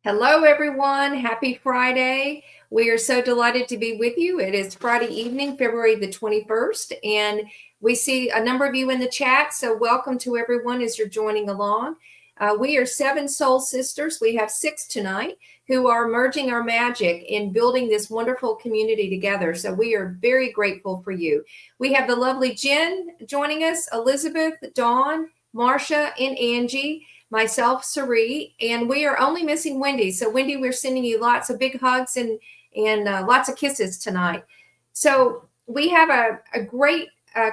Hello, everyone. Happy Friday. We are so delighted to be with you. It is Friday evening, February the 21st, and we see a number of you in the chat. So, welcome to everyone as you're joining along. We are 7 soul sisters. We have 6 tonight who are merging our magic in building this wonderful community together. So, we are very grateful for you. We have the lovely Jen joining us, Elizabeth, Dawn, Marcia, and Angie. Myself, Sari, and we are only missing Wendy. So, Wendy, we're sending you lots of big hugs and lots of kisses tonight. So, we have a great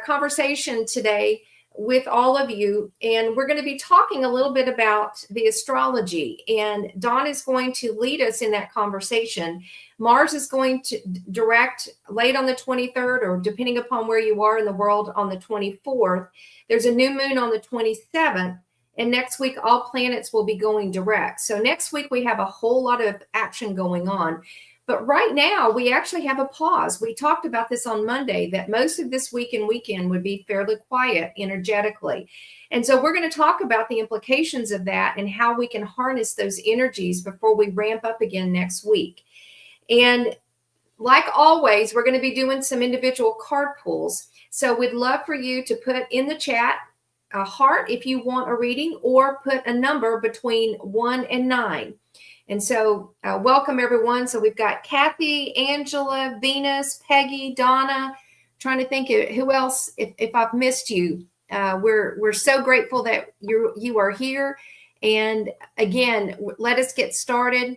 conversation today with all of you, and we're going to be talking a little bit about the astrology. And Dawn is going to lead us in that conversation. Mars is going to direct late on the 23rd, or depending upon where you are in the world, on the 24th. There's a new moon on the 27th. And next week, all planets will be going direct. So next week, we have a whole lot of action going on. But right now, we actually have a pause. We talked about this on Monday, that most of this week and weekend would be fairly quiet energetically. And so we're going to talk about the implications of that and how we can harness those energies before we ramp up again next week. And like always, we're going to be doing some individual card pulls. So we'd love for you to put in the chat a heart if you want a reading, or put a number between 1 and 9. And so welcome everyone. So we've got Kathy, Angela, Venus, Peggy, Donna. Trying to think of who else, if I've missed you. We're so grateful that you are here. And again, let us get started.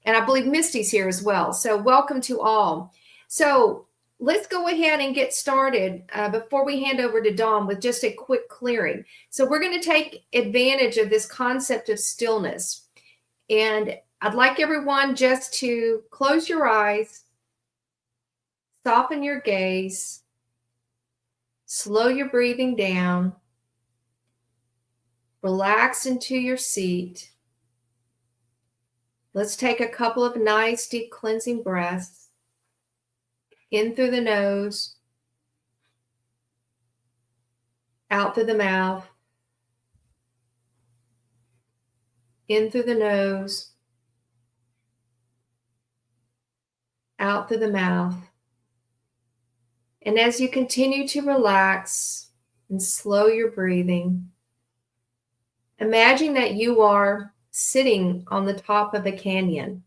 And I believe Misty's here as well. So welcome to all. So let's go ahead and get started before we hand over to Dawn with just a quick clearing. So we're going to take advantage of this concept of stillness. And I'd like everyone just to close your eyes, soften your gaze, slow your breathing down, relax into your seat. Let's take a couple of nice deep cleansing breaths. In through the nose, out through the mouth, in through the nose, out through the mouth. And as you continue to relax and slow your breathing, imagine that you are sitting on the top of a canyon.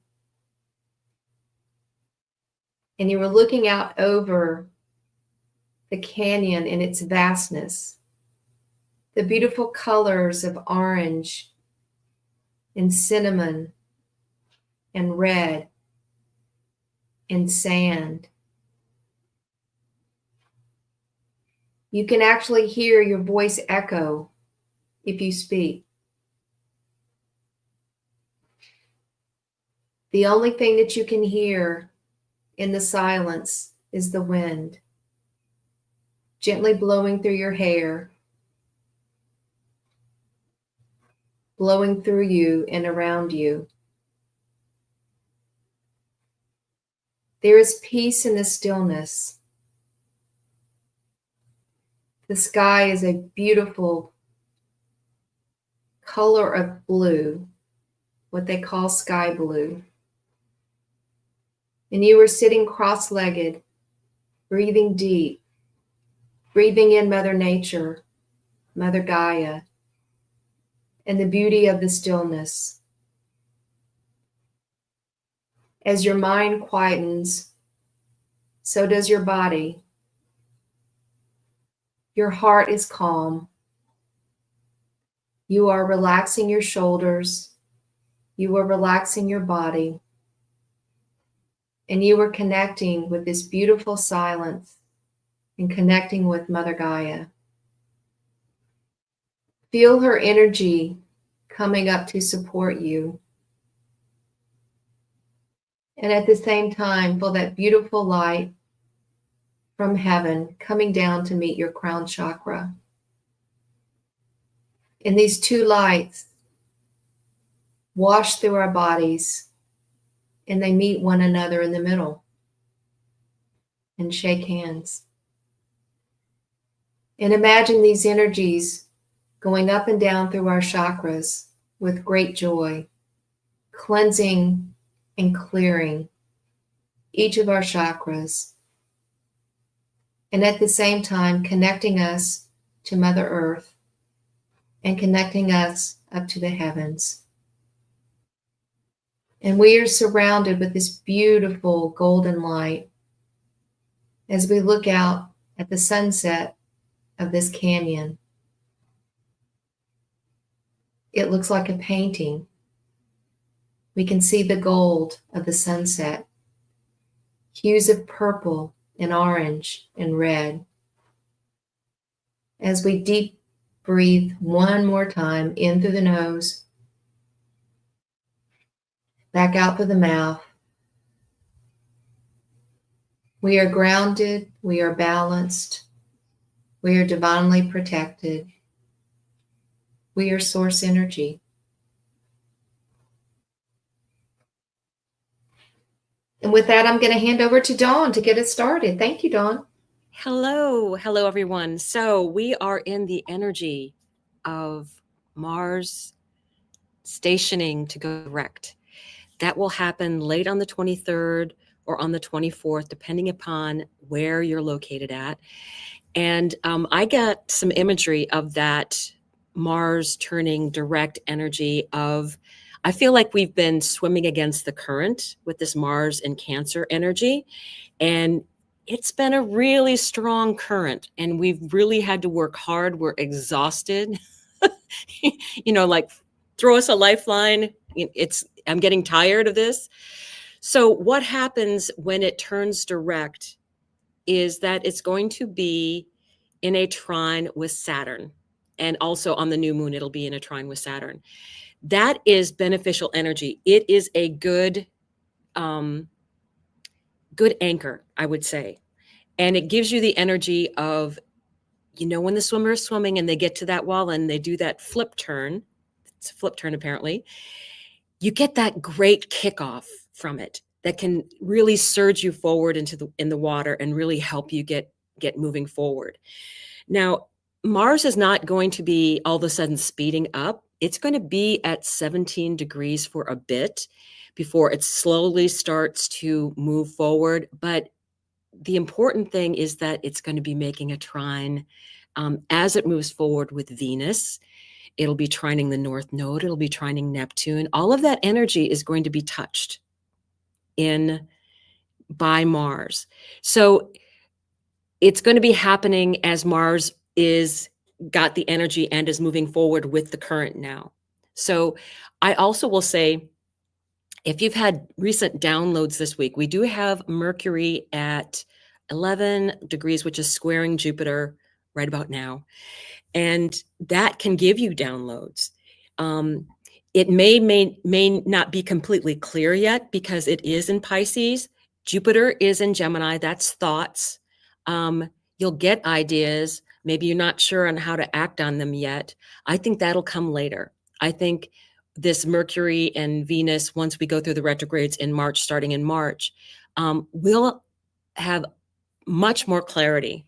And you were looking out over the canyon in its vastness, the beautiful colors of orange and cinnamon and red and sand. You can actually hear your voice echo if you speak. The only thing that you can hear in the silence is the wind, gently blowing through your hair, blowing through you and around you. There is peace in the stillness. The sky is a beautiful color of blue, what they call sky blue. And you are sitting cross-legged, breathing deep, breathing in Mother Nature, Mother Gaia, and the beauty of the stillness. As your mind quietens, so does your body. Your heart is calm. You are relaxing your shoulders. You are relaxing your body. And you are connecting with this beautiful silence and connecting with Mother Gaia. Feel her energy coming up to support you. And at the same time, feel that beautiful light from heaven coming down to meet your crown chakra. And these two lights wash through our bodies, and they meet one another in the middle and shake hands. And imagine these energies going up and down through our chakras with great joy, cleansing and clearing each of our chakras, and at the same time connecting us to Mother Earth and connecting us up to the heavens. And we are surrounded with this beautiful golden light as we look out at the sunset of this canyon. It looks like a painting. We can see the gold of the sunset, hues of purple and orange and red. As we deep breathe one more time in through the nose, back out through the mouth, we are grounded, we are balanced, we are divinely protected, we are source energy. And with that, I'm going to hand over to Dawn to get us started. Thank you, Dawn. Hello, everyone. So we are in the energy of Mars stationing to go direct. That will happen late on the 23rd or on the 24th, depending upon where you're located at. And I got some imagery of that Mars turning direct energy of, I feel like we've been swimming against the current with this Mars and Cancer energy. And it's been a really strong current and we've really had to work hard. We're exhausted. Like throw us a lifeline. I'm getting tired of this. So what happens when it turns direct is that it's going to be in a trine with Saturn. And also on the new moon, it'll be in a trine with Saturn. That is beneficial energy. It is a good anchor, I would say. And it gives you the energy of, when the swimmer is swimming and they get to that wall and they do that flip turn, it's a flip turn apparently, you get that great kickoff from it that can really surge you forward in the water and really help you get moving forward. Now, Mars is not going to be all of a sudden speeding up. It's going to be at 17 degrees for a bit before it slowly starts to move forward. But the important thing is that it's going to be making a trine as it moves forward with Venus. It'll be trining the North Node. It'll be trining Neptune. All of that energy is going to be touched by Mars. So it's going to be happening as Mars is got the energy and is moving forward with the current now. So I also will say, if you've had recent downloads this week, we do have Mercury at 11 degrees, which is squaring Jupiter right about now. And that can give you downloads. It may not be completely clear yet because it is in Pisces. Jupiter is in Gemini. That's thoughts. You'll get ideas. Maybe you're not sure on how to act on them yet. I think that'll come later. I think this Mercury and Venus, once we go through the retrogrades in March, starting in March, we'll have much more clarity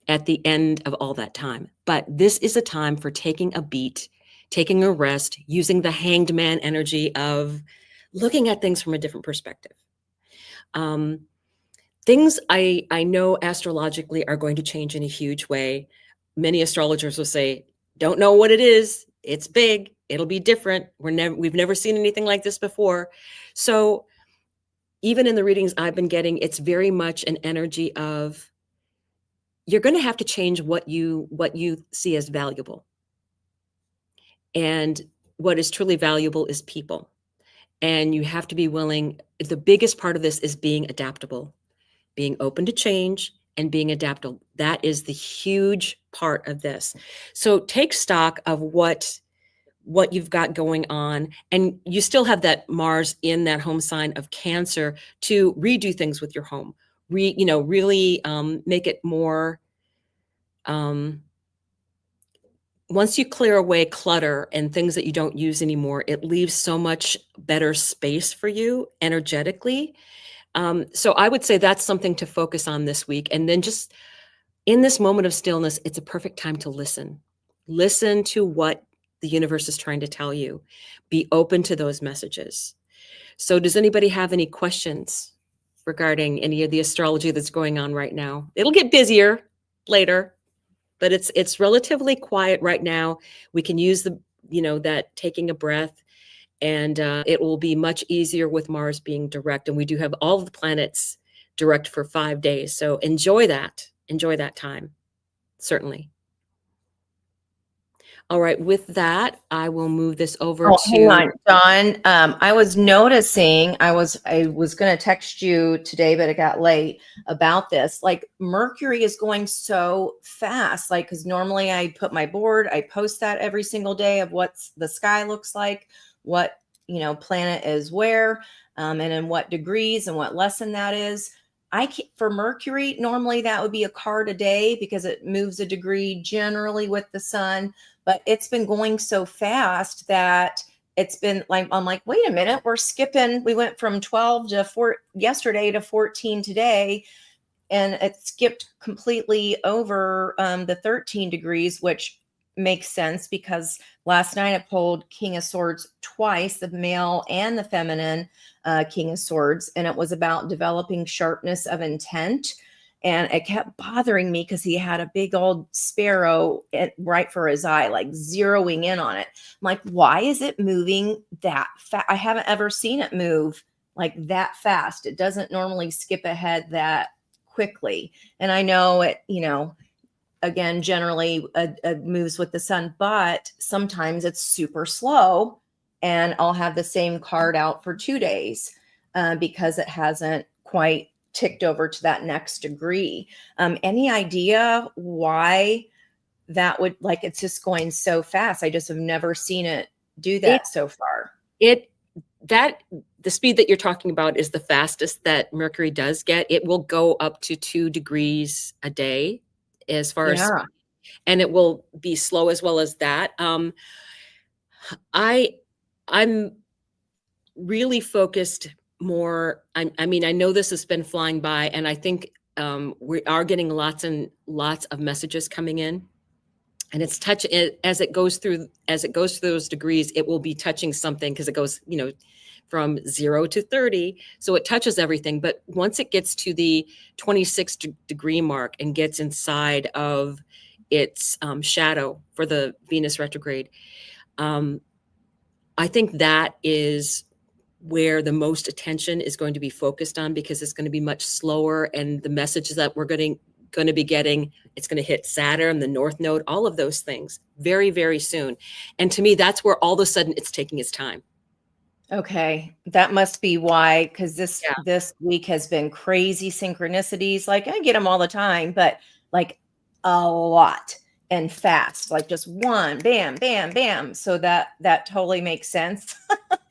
at the end of all that time. But this is a time for taking a beat, taking a rest, using the hanged man energy of looking at things from a different perspective. Things I know astrologically are going to change in a huge way. Many astrologers will say, don't know what it is. It's big. It'll be different. We've never seen anything like this before. So even in the readings I've been getting, it's very much an energy of you're going to have to change what you see as valuable. And what is truly valuable is people. And you have to be willing. The biggest part of this is being adaptable, being open to change and being adaptable. That is the huge part of this. So take stock of what you've got going on. And you still have that Mars in that home sign of Cancer to redo things with your home. Really make it more, once you clear away clutter and things that you don't use anymore, it leaves so much better space for you energetically. So I would say that's something to focus on this week. And then just in this moment of stillness, it's a perfect time to listen. Listen to what the universe is trying to tell you. Be open to those messages. So does anybody have any questions regarding any of the astrology that's going on right now? It'll get busier later, but it's relatively quiet right now. We can use that taking a breath, and it will be much easier with Mars being direct. And we do have all of the planets direct for 5 days. So enjoy that. Enjoy that time. Certainly. All right. With that, I will move this over Oh, hang to. on, Dawn. I was noticing, I was going to text you today, but it got late about this. Like Mercury is going so fast. Like, because normally I put my board, I post that every single day of what the sky looks like, what planet is where, and in what degrees and what lesson that is. For Mercury, normally that would be a card a day because it moves a degree generally with the sun. But it's been going so fast that it's been like, I'm like, wait a minute, we're skipping. We went from 12 to 4 yesterday to 14 today. And it skipped completely over the 13 degrees, which makes sense because last night I pulled King of Swords twice, the male and the feminine King of Swords. And it was about developing sharpness of intent. And it kept bothering me because he had a big old sparrow right for his eye, like zeroing in on it. I'm like, why is it moving that fast? I haven't ever seen it move like that fast. It doesn't normally skip ahead that quickly. And I know it, again, generally moves with the sun, but sometimes it's super slow. And I'll have the same card out for 2 days because it hasn't quite ticked over to that next degree. Any idea why that would, like, it's just going so fast? I just have never seen it do that so far. The speed that you're talking about is the fastest that Mercury does get. It will go up to 2 degrees a day as far as, and it will be slow as well as that. I'm really focused more. I mean, I know this has been flying by, and I think we are getting lots and lots of messages coming in, and it's as it goes through those degrees, it will be touching something because it goes, from 0 to 30. So it touches everything. But once it gets to the 26 degree mark and gets inside of its shadow for the Venus retrograde, I think that is where the most attention is going to be focused on, because it's going to be much slower, and the messages that we're going to be getting, it's going to hit Saturn, the North Node, all of those things very, very soon. And to me, that's where all of a sudden it's taking its time. Okay, that must be why, because this week has been crazy synchronicities. Like I get them all the time, but like a lot and fast, like just one, bam, bam, bam. So that totally makes sense.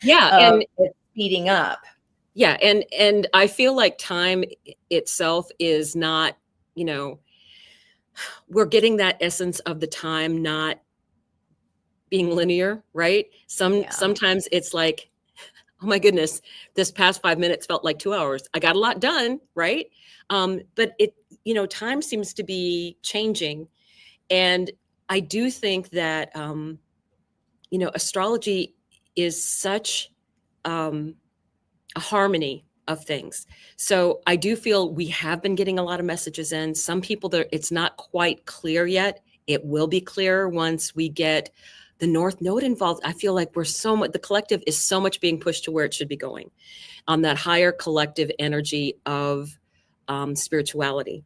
Yeah, and it's speeding up. Yeah, and I feel like time itself is not, we're getting that essence of the time not being linear, right? Sometimes it's like, oh my goodness, this past 5 minutes felt like 2 hours. I got a lot done, right? But time seems to be changing. And I do think that, astrology is such a harmony of things. So I do feel we have been getting a lot of messages in. Some people, it's not quite clear yet. It will be clearer once we get the North Node involved. I feel like the collective is so much being pushed to where it should be going, on that higher collective energy of spirituality.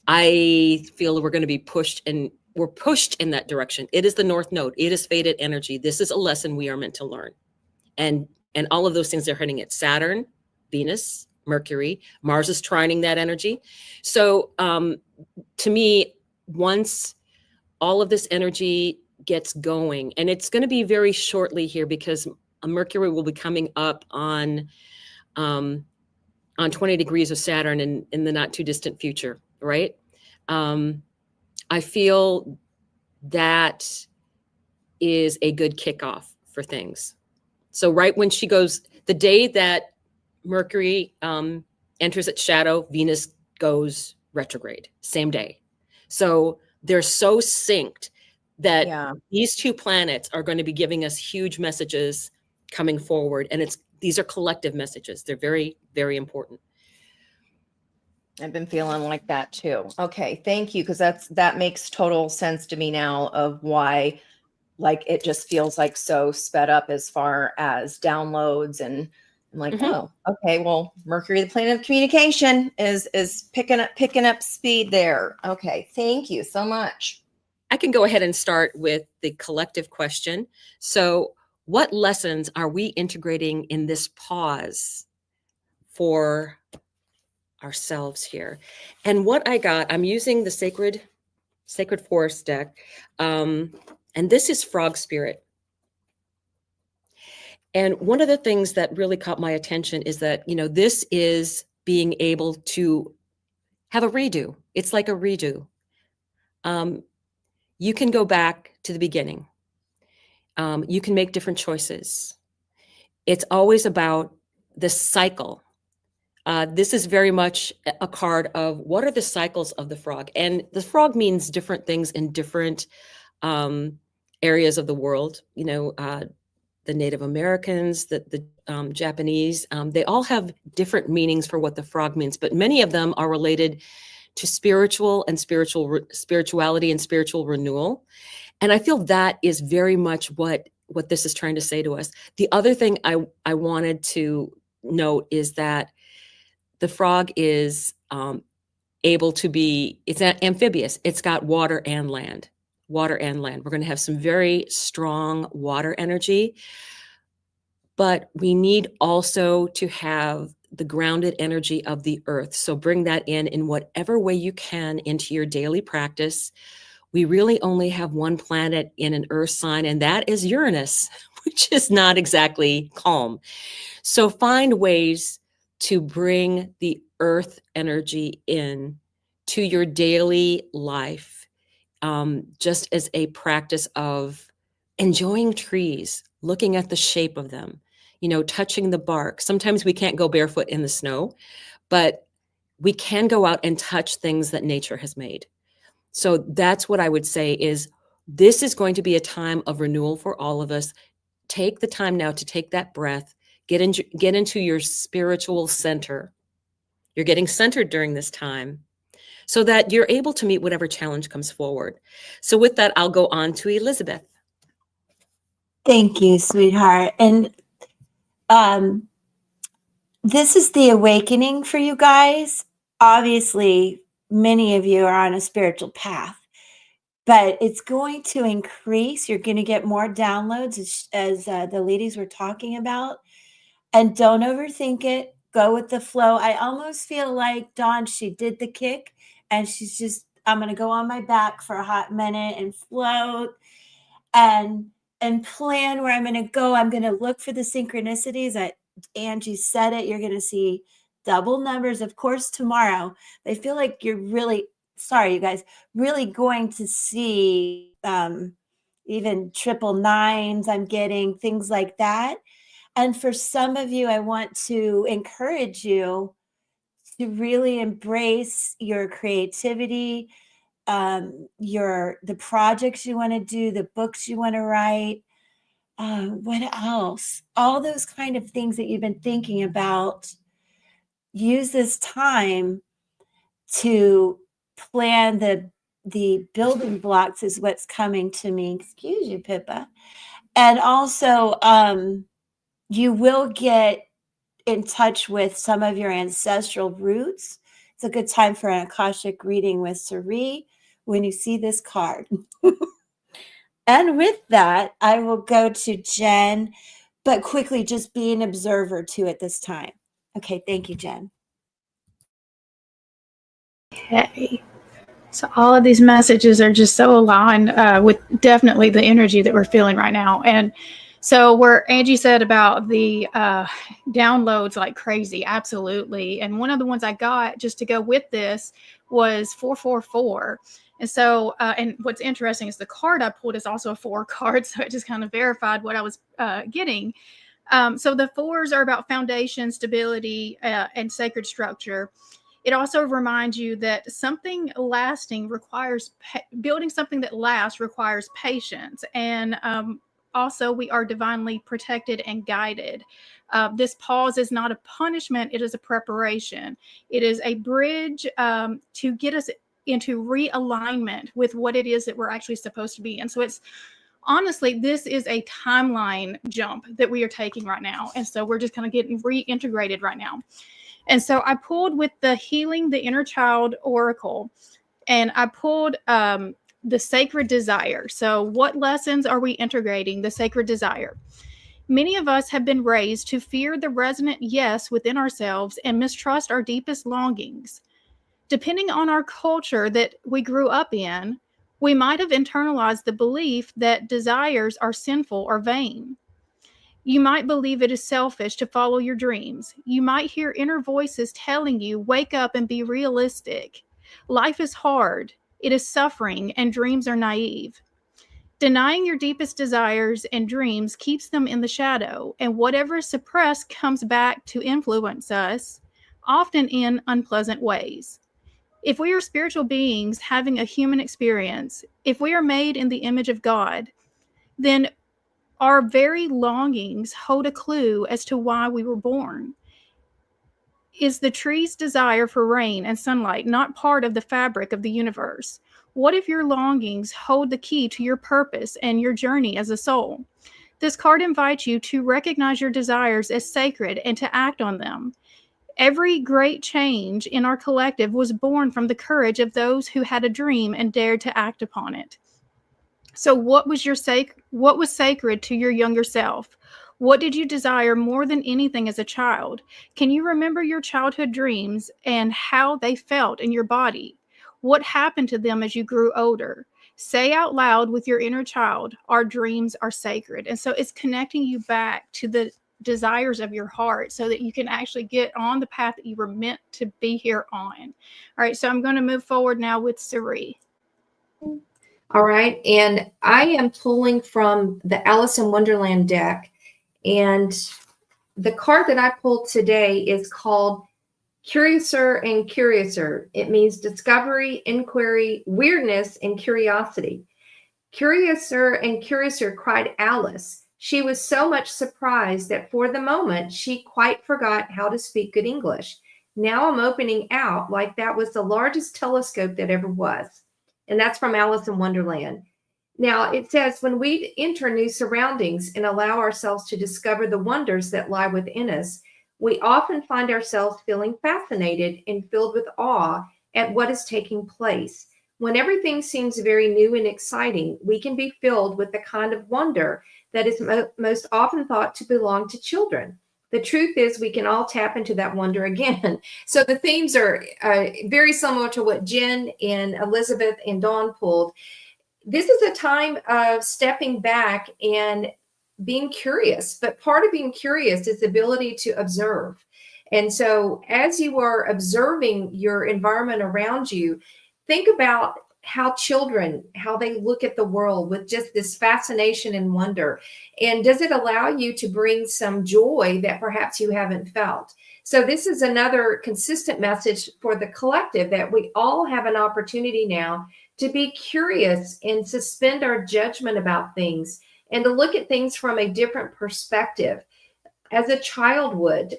I feel we're going to be pushed, and we're pushed in that direction. It is the North Node. It is fated energy. This is a lesson we are meant to learn. And all of those things are hitting it. Saturn, Venus, Mercury, Mars is trining that energy. So to me, once all of this energy gets going, and it's going to be very shortly here, because Mercury will be coming up on 20 degrees of Saturn in the not too distant future, right? I feel that is a good kickoff for things. So right when she goes, the day that Mercury enters its shadow, Venus goes retrograde, same day. So they're so synced that Yeah. these two planets are going to be giving us huge messages coming forward. And these are collective messages. They're very, very important. I've been feeling like that too. Okay, thank you, because that makes total sense to me now of why, like, it just feels like so sped up as far as downloads, and I'm like, oh, okay, well, Mercury, the planet of communication, is picking up speed there. Okay, thank you so much. I can go ahead and start with the collective question. So, what lessons are we integrating in this pause for ourselves here? And what I got, I'm using the Sacred Forest deck, and this is Frog Spirit. And one of the things that really caught my attention is that, this is being able to have a redo. It's like a redo. You can go back to the beginning. You can make different choices. It's always about the cycle. This is very much a card of what are the cycles of the frog. And the frog means different things in different areas of the world. The Native Americans, the Japanese, they all have different meanings for what the frog means, but many of them are related to spirituality and spiritual renewal. And I feel that is very much what this is trying to say to us. The other thing I wanted to note is that the frog is able to be, it's amphibious. It's got water and land. We're going to have some very strong water energy, but we need also to have the grounded energy of the earth. So bring that in whatever way you can into your daily practice. We really only have one planet in an earth sign, and that is Uranus, which is not exactly calm. So find ways to bring the earth energy in to your daily life, just as a practice of enjoying trees, looking at the shape of them, touching the bark. Sometimes we can't go barefoot in the snow, but we can go out and touch things that nature has made. So that's what I would say is this is going to be a time of renewal for all of us. Take the time now to take that breath, get into your spiritual center. You're getting centered during this time so that you're able to meet whatever challenge comes forward. So with that, I'll go on to Elizabeth. Thank you, sweetheart. And this is the awakening for you guys. Obviously, many of you are on a spiritual path, but it's going to increase. You're going to get more downloads as the ladies were talking about. And don't overthink it. Go with the flow. I almost feel like Dawn, she did the kick and she's just, I'm going to go on my back for a hot minute and float and plan where I'm going to go. I'm going to look for the synchronicities. Angie said it. You're going to see double numbers, of course, tomorrow. I feel like you're really, sorry, you guys, really going to see even triple nines. I'm getting things like that. And for some of you, I want to encourage you to really embrace your creativity, the projects you want to do, the books you want to write. What else? All those kind of things that you've been thinking about. Use this time to plan the building blocks is what's coming to me. Excuse you, Pippa. And also, you will get in touch with some of your ancestral roots. It's a good time for an Akashic reading with Sari when you see this card. And with that, I will go to Jen, but quickly just be an observer too at this time. Okay, thank you, Jen. Okay. So all of these messages are just so aligned with definitely the energy that we're feeling right now. And so where Angie said about the downloads like crazy, absolutely. And one of the ones I got just to go with this was 444. And so, and what's interesting is the card I pulled is also a 4 card. So it just kind of verified what I was getting. So the 4s are about foundation, stability, and sacred structure. It also reminds you that something lasting requires building something that lasts requires patience. And also, we are divinely protected and guided. This pause is not a punishment, it is a preparation. It is a bridge to get us into realignment with what it is that we're actually supposed to be. And so it's honestly, this is a timeline jump that we are taking right now. And so we're just kind of getting reintegrated right now. And so I pulled with the Healing the Inner Child Oracle, and I pulled the Sacred Desire. So what lessons are we integrating? The Sacred Desire. Many of us have been raised to fear the resonant yes within ourselves and mistrust our deepest longings. Depending on our culture that we grew up in, we might have internalized the belief that desires are sinful or vain. You might believe it is selfish to follow your dreams. You might hear inner voices telling you, wake up and be realistic. Life is hard, it is suffering, and dreams are naive. Denying your deepest desires and dreams keeps them in the shadow, and whatever is suppressed comes back to influence us, often in unpleasant ways. If we are spiritual beings having a human experience, if we are made in the image of God, then our very longings hold a clue as to why we were born. Is the tree's desire for rain and sunlight not part of the fabric of the universe? What if your longings hold the key to your purpose and your journey as a soul? This card invites you to recognize your desires as sacred and to act on them. Every great change in our collective was born from the courage of those who had a dream and dared to act upon it. So what was sacred to your younger self? What did you desire more than anything as a child? Can you remember your childhood dreams and how they felt in your body? What happened to them as you grew older? Say out loud with your inner child, our dreams are sacred. And so it's connecting you back to the desires of your heart so that you can actually get on the path that you were meant to be here on. All right, so I'm going to move forward now with Sari. All right. And I am pulling from the Alice in Wonderland deck. And the card that I pulled today is called Curiouser and Curiouser. It means discovery, inquiry, weirdness, and curiosity. Curiouser and Curiouser, cried Alice. She was so much surprised that for the moment she quite forgot how to speak good English. Now I'm opening out like that was the largest telescope that ever was. And that's from Alice in Wonderland. Now it says, when we enter new surroundings and allow ourselves to discover the wonders that lie within us, we often find ourselves feeling fascinated and filled with awe at what is taking place. When everything seems very new and exciting, we can be filled with the kind of wonder that is most often thought to belong to children. The truth is we can all tap into that wonder again. So the themes are very similar to what Jen and Elizabeth and Dawn pulled. This is a time of stepping back and being curious, but part of being curious is the ability to observe. And so as you are observing your environment around you, think about how children, how they look at the world with just this fascination and wonder. And does it allow you to bring some joy that perhaps you haven't felt? So this is another consistent message for the collective, that we all have an opportunity now to be curious and suspend our judgment about things and to look at things from a different perspective as a child would.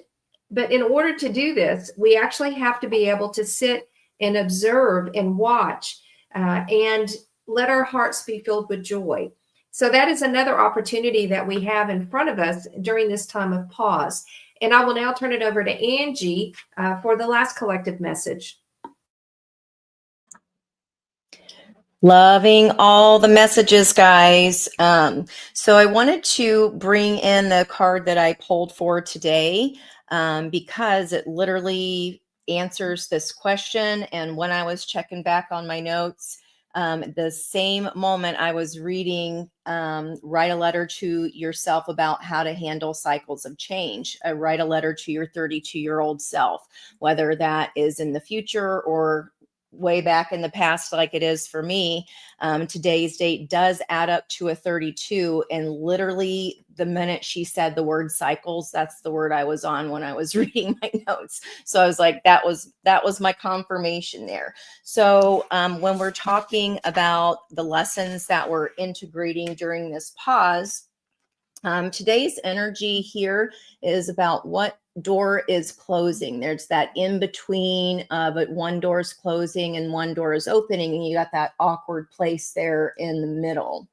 But in order to do this, we actually have to be able to sit and observe and watch and let our hearts be filled with joy. So that is another opportunity that we have in front of us during this time of pause. And I will now turn it over to Angie for the last collective message. Loving all the messages, guys. So I wanted to bring in the card that I pulled for today because it literally answers this question. And when I was checking back on my notes, the same moment I was reading Write a Letter to Yourself about how to handle cycles of change. Write a letter to your 32-year-old self, whether that is in the future or way back in the past, like it is for me. Today's date does add up to a 32, and literally the minute she said the word cycles, that's the word I was on when I was reading my notes. So I was like, that was my confirmation there. So when we're talking about the lessons that we're integrating during this pause, today's energy here is about what door is closing. There's that in between, but one door is closing and one door is opening, and you got that awkward place there in the middle.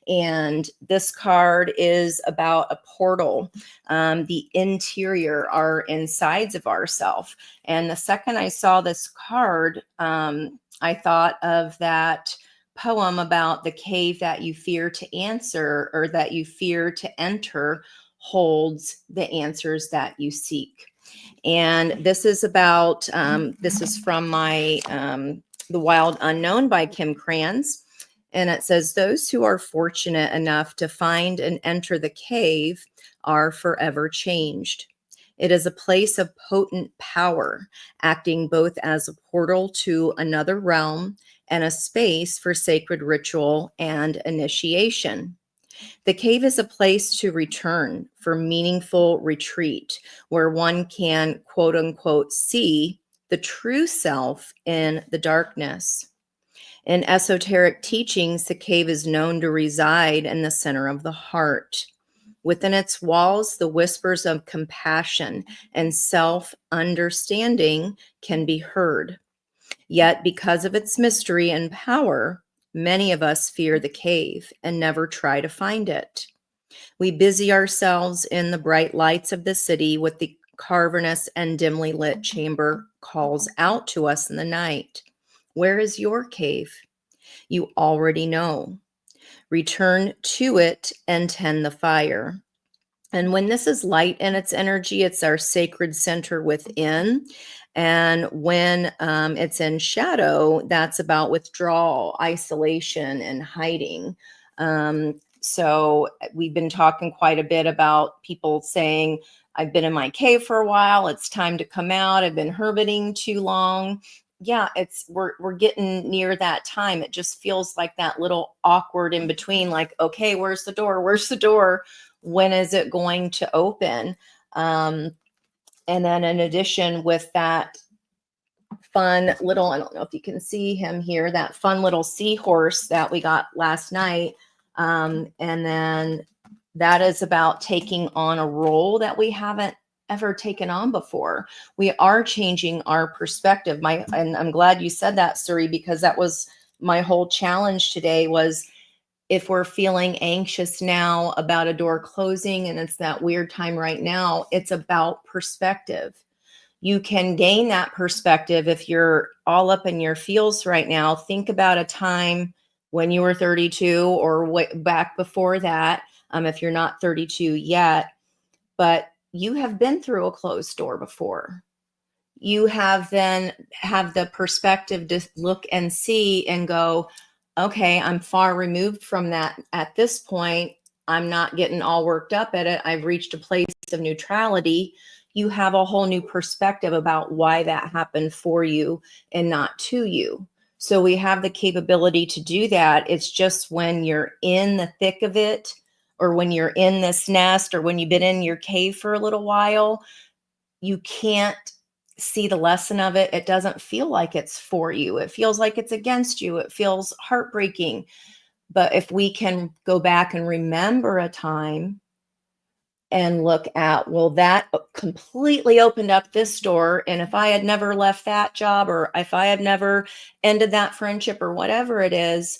And this card is about a portal, the interior, our insides of ourself. And the second I saw this card, I thought of that poem about the cave that you fear to answer, or that you fear to enter, holds the answers that you seek. And this is about, this is from my, The Wild Unknown by Kim Kranz. And it says, those who are fortunate enough to find and enter the cave are forever changed. It is a place of potent power, acting both as a portal to another realm and a space for sacred ritual and initiation. The cave is a place to return for meaningful retreat, where one can, quote unquote, see the true self in the darkness. In esoteric teachings, the cave is known to reside in the center of the heart. Within its walls, the whispers of compassion and self-understanding can be heard. Yet, because of its mystery and power, many of us fear the cave and never try to find it. We busy ourselves in the bright lights of the city with the cavernous and dimly lit chamber calls out to us in the night. Where is your cave? You already know. Return to it and tend the fire. And when this is light in its energy, it's our sacred center within. And when it's in shadow, that's about withdrawal, isolation, and hiding. So we've been talking quite a bit about people saying, I've been in my cave for a while. It's time to come out. I've been hermiting too long. Yeah, we're getting near that time. It just feels like that little awkward in between, like, okay, where's the door? Where's the door? When is it going to open? And then in addition with that fun little, I don't know if you can see him here, that fun little seahorse that we got last night. And then that is about taking on a role that we haven't ever taken on before. We are changing our perspective. And I'm glad you said that, Suri, because that was my whole challenge today was, if we're feeling anxious now about a door closing and it's that weird time right now, it's about perspective. You can gain that perspective if you're all up in your feels right now. Think about a time when you were 32 or back before that, if you're not 32 yet, but you have been through a closed door before. You have then have the perspective to look and see and go, okay, I'm far removed from that at this point. I'm not getting all worked up at it. I've reached a place of neutrality. You have a whole new perspective about why that happened for you and not to you. So we have the capability to do that. It's just when you're in the thick of it, or when you're in this nest, or when you've been in your cave for a little while, you can't see the lesson of it. It doesn't feel like it's for you. It feels like it's against you. It feels heartbreaking. But if we can go back and remember a time and look at, well, that completely opened up this door. And if I had never left that job, or if I had never ended that friendship, or whatever it is,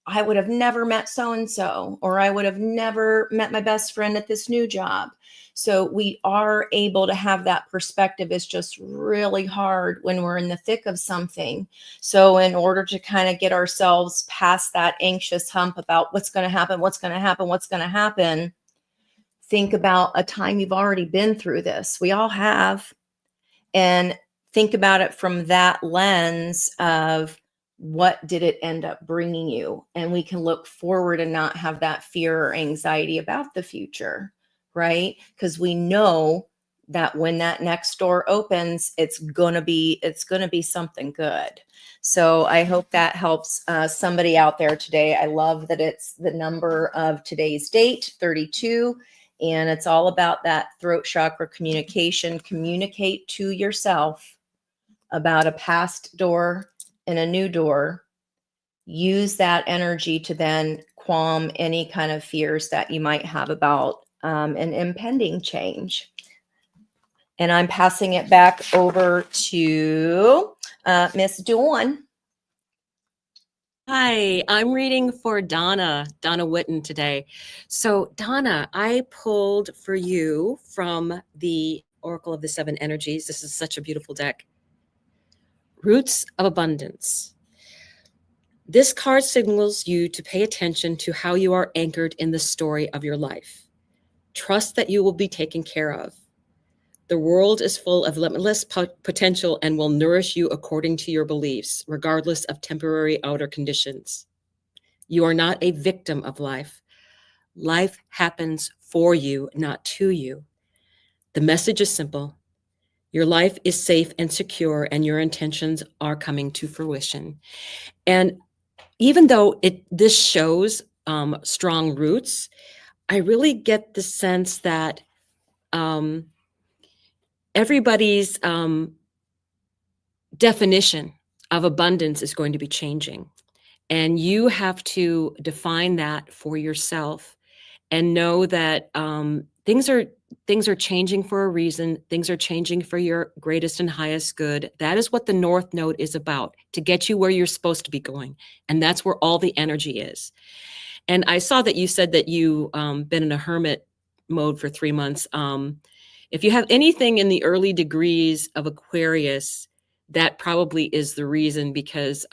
I would have never met so-and-so, or I would have never met my best friend at this new job. So we are able to have that perspective. It's just really hard when we're in the thick of something. So in order to kind of get ourselves past that anxious hump about what's going to happen, what's going to happen, what's going to happen, think about a time you've already been through this. We all have. And think about it from that lens of, what did it end up bringing you? And we can look forward and not have that fear or anxiety about the future, right? Because we know that when that next door opens, it's gonna be something good. So I hope that helps somebody out there today. I love that it's the number of today's date, 32, And it's all about that throat chakra communication. Communicate to yourself about a past door and a new door. Use that energy to then calm any kind of fears that you might have about an impending change. And I'm passing it back over to Miss Dawn. Hi, I'm reading for Donna Witten today. So Donna, I pulled for you from the Oracle of the Seven Energies. This is such a beautiful deck. Roots of Abundance. This card signals you to pay attention to how you are anchored in the story of your life. Trust that you will be taken care of. The world is full of limitless potential and will nourish you according to your beliefs, regardless of temporary outer conditions. You are not a victim of life. Life happens for you, not to you. The message is simple. Your life is safe and secure, and your intentions are coming to fruition. And even though this shows strong roots, I really get the sense that everybody's definition of abundance is going to be changing. And you have to define that for yourself and know that things are changing for a reason. Things are changing for your greatest and highest good. That is what the North Node is about, to get you where you're supposed to be going. And that's where all the energy is. And I saw that you said that you been in a hermit mode for 3 months. If you have anything in the early degrees of Aquarius, that probably is the reason, because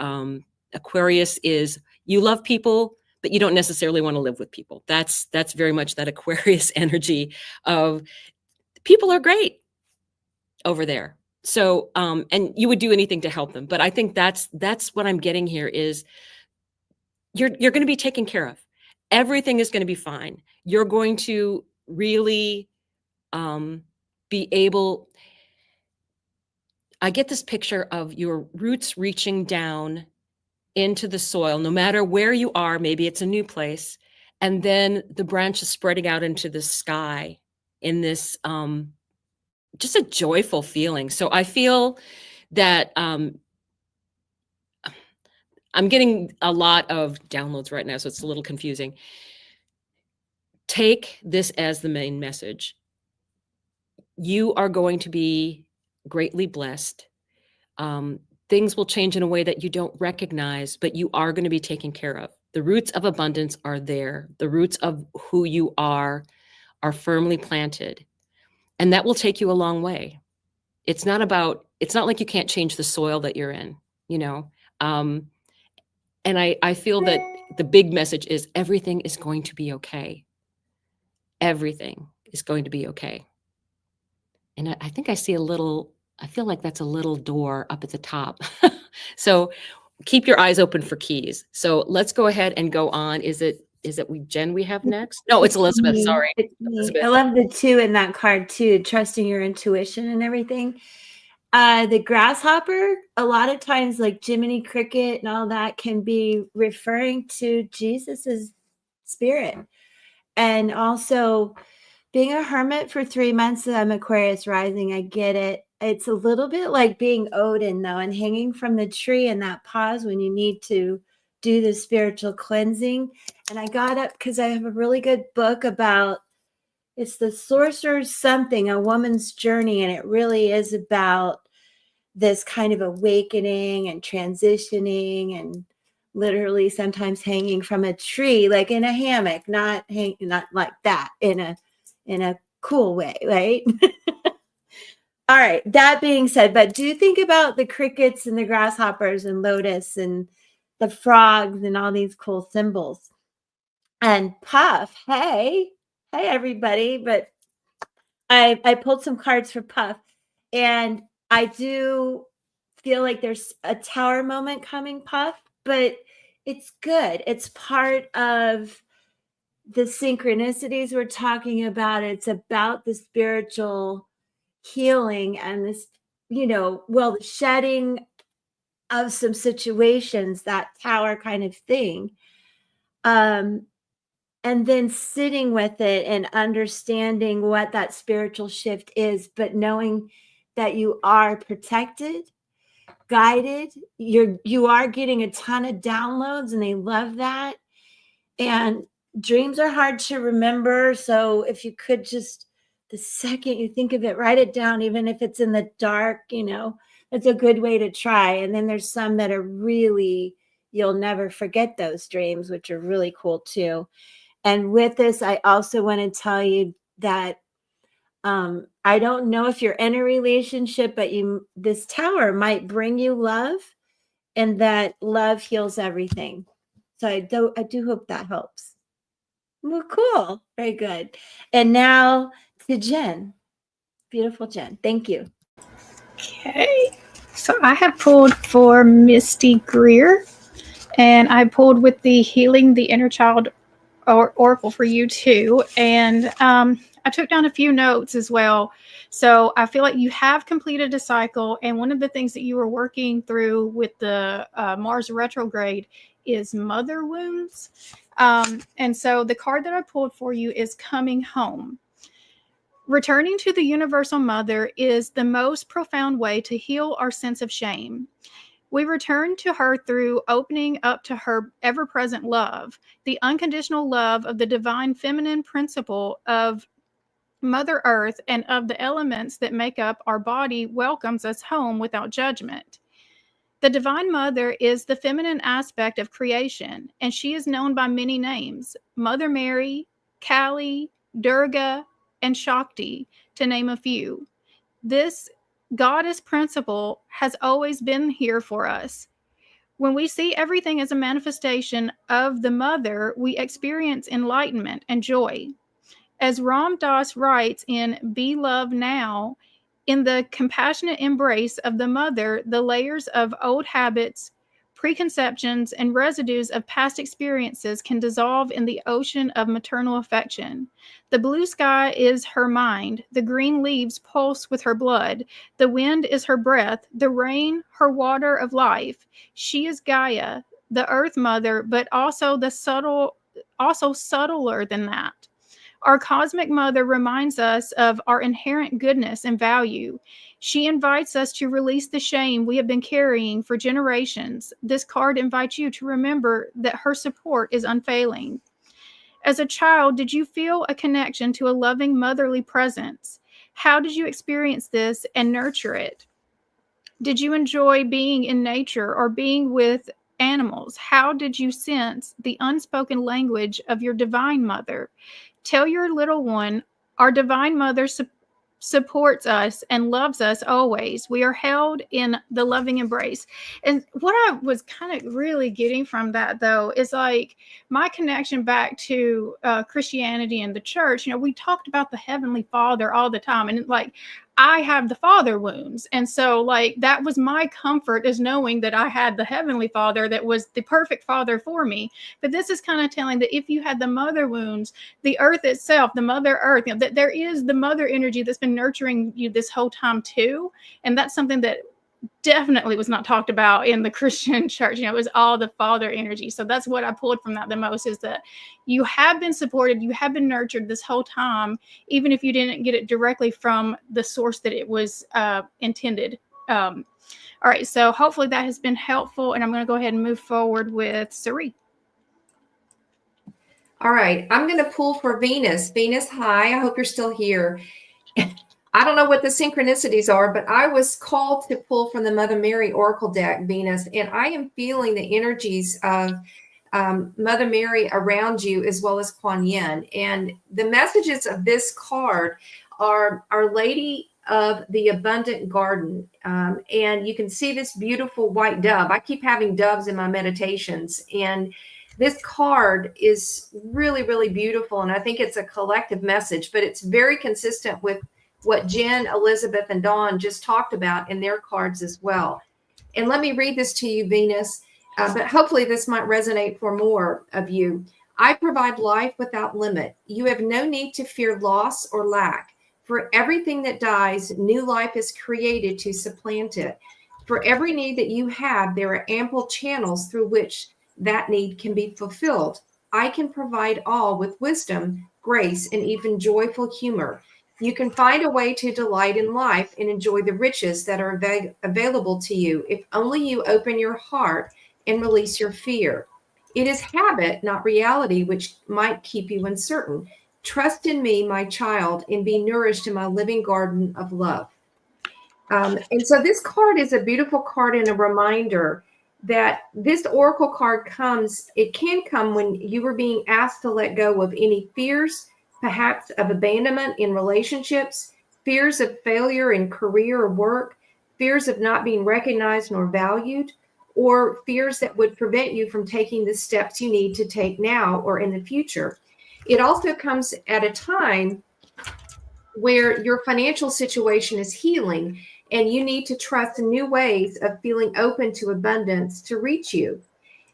Aquarius is, you love people, but you don't necessarily want to live with people. That's very much that Aquarius energy of people are great over there. So, and you would do anything to help them. But I think that's what I'm getting here is you're going to be taken care of. Everything is going to be fine. You're going to really be able, I get this picture of your roots reaching down into the soil, no matter where you are. Maybe it's a new place, and then the branches spreading out into the sky in this just a joyful feeling. So I feel that I'm getting a lot of downloads right now, so it's a little confusing. Take this as the main message. You are going to be greatly blessed. Things will change in a way that you don't recognize, but you are going to be taken care of. The roots of abundance are there. The roots of who you are firmly planted. And that will take you a long way. It's not like you can't change the soil that you're in, you know? And I feel that the big message is everything is going to be okay. Everything is going to be okay. And I think I feel like that's a little door up at the top. So keep your eyes open for keys. So let's go ahead and go on. Is it Jen we have next? No, it's Elizabeth. Me. Sorry. It's me. Elizabeth. I love the 2 in that card too, trusting your intuition and everything. The grasshopper, a lot of times, like Jiminy Cricket and all that, can be referring to Jesus's spirit. And also being a hermit for 3 months, I'm Aquarius rising. I get it. It's a little bit like being Odin, though, and hanging from the tree in that pause when you need to do the spiritual cleansing. And I got up because I have a really good book about, it's the Sorcerer's Something, a woman's journey. And it really is about this kind of awakening and transitioning, and literally sometimes hanging from a tree, like in a hammock, not like that, in a cool way, right? All right. That being said, but do think about the crickets and the grasshoppers and lotus and the frogs and all these cool symbols. And Puff, hey everybody. But I pulled some cards for Puff, and I do feel like there's a tower moment coming, Puff, but it's good. It's part of the synchronicities we're talking about. It's about the spiritual healing and this, the shedding of some situations, that tower kind of thing. and then sitting with it and understanding what that spiritual shift is, but knowing that you are protected, guided, you are getting a ton of downloads, and they love that. And dreams are hard to remember, so if you could just, the second you think of it, write it down, even if it's in the dark, that's a good way to try. And then there's some that are really, you'll never forget those dreams, which are really cool too. And with this, I also want to tell you that I don't know if you're in a relationship, but this tower might bring you love, and that love heals everything. So I do hope that helps. Well, cool. Very good. And now to Jen. Beautiful Jen. Thank you. Okay. So I have pulled for Misty Greer, and I pulled with the Healing the Inner Child Oracle for you too. And I took down a few notes as well. So I feel like you have completed a cycle. And one of the things that you were working through with the Mars retrograde is mother wounds. And so the card that I pulled for you is Coming Home. Returning to the Universal Mother is the most profound way to heal our sense of shame. We return to her through opening up to her ever-present love, the unconditional love of the divine feminine principle of Mother Earth and of the elements that make up our body welcomes us home without judgment. The Divine Mother is the feminine aspect of creation, and she is known by many names: Mother Mary, Kali, Durga, and Shakti, to name a few. This goddess principle has always been here for us. When we see everything as a manifestation of the Mother, we experience enlightenment and joy. As Ram Dass writes in Be Love Now, in the compassionate embrace of the Mother, the layers of old habits, preconceptions, and residues of past experiences can dissolve in the ocean of maternal affection. The blue sky is her mind, the green leaves pulse with her blood, the wind is her breath, the rain her water of life. She is Gaia, the Earth Mother, but also subtler than that. Our cosmic mother reminds us of our inherent goodness and value. She invites us to release the shame we have been carrying for generations. This card invites you to remember that her support is unfailing. As a child, did you feel a connection to a loving motherly presence? How did you experience this and nurture it? Did you enjoy being in nature or being with animals? How did you sense the unspoken language of your divine mother? Tell your little one, our divine mother supports us and loves us always. We are held in the loving embrace. And what I was kind of really getting from that, though, is like my connection back to Christianity and the church. We talked about the Heavenly Father all the time, and like I have the father wounds. And so like that was my comfort, is knowing that I had the Heavenly Father that was the perfect father for me. But this is kind of telling that if you had the mother wounds, the earth itself, the Mother Earth, that there is the mother energy that's been nurturing you this whole time too. And that's something that definitely was not talked about in the Christian church. It was all the father energy. So that's what I pulled from that the most, is that you have been supported, you have been nurtured this whole time, even if you didn't get it directly from the source that it was intended. All right, so hopefully that has been helpful, and I'm going to go ahead and move forward with Sari. All right, I'm going to pull for Venus. Venus, hi, I hope you're still here. I don't know what the synchronicities are, but I was called to pull from the Mother Mary Oracle deck, Venus, and I am feeling the energies of Mother Mary around you, as well as Kuan Yin. And the messages of this card are Our Lady of the Abundant Garden. And you can see this beautiful white dove. I keep having doves in my meditations, and this card is really, really beautiful. And I think it's a collective message, but it's very consistent with what Jen, Elizabeth, and Dawn just talked about in their cards as well. And let me read this to you, Venus, but hopefully this might resonate for more of you. I provide life without limit. You have no need to fear loss or lack. For everything that dies, new life is created to supplant it. For every need that you have, there are ample channels through which that need can be fulfilled. I can provide all with wisdom, grace, and even joyful humor. You can find a way to delight in life and enjoy the riches that are available to you if only you open your heart and release your fear. It is habit, not reality, which might keep you uncertain. Trust in me, my child, and be nourished in my living garden of love. And so this card is a beautiful card and a reminder that this oracle card comes, it can come when you are being asked to let go of any fears, perhaps of abandonment in relationships, fears of failure in career or work, fears of not being recognized nor valued, or fears that would prevent you from taking the steps you need to take now or in the future. It also comes at a time where your financial situation is healing and you need to trust new ways of feeling open to abundance to reach you.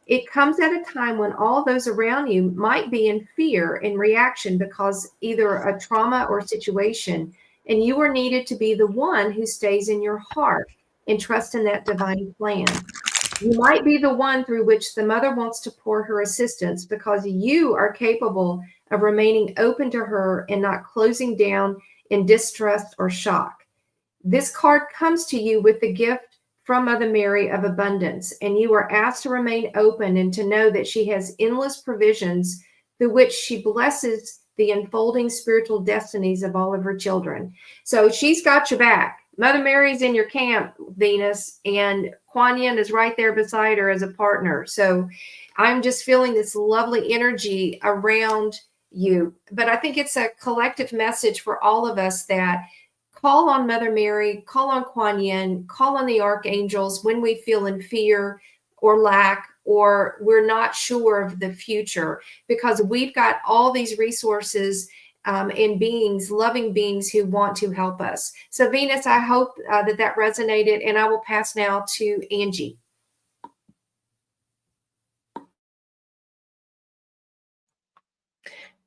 It comes at a time when all those around you might be in fear and reaction because either a trauma or situation, and you are needed to be the one who stays in your heart and trust in that divine plan. You might be the one through which the mother wants to pour her assistance because you are capable of remaining open to her and not closing down in distrust or shock. This card comes to you with the gift from Mother Mary of abundance, and you are asked to remain open and to know that she has endless provisions through which she blesses the unfolding spiritual destinies of all of her children. So she's got your back. Mother Mary's in your camp, Venus, and Kuan Yin is right there beside her as a partner. So I'm just feeling this lovely energy around you. But I think it's a collective message for all of us that call on Mother Mary, call on Kuan Yin, call on the archangels when we feel in fear or lack or we're not sure of the future, because we've got all these resources and beings, loving beings who want to help us. So Venus, I hope that resonated, and I will pass now to Angie.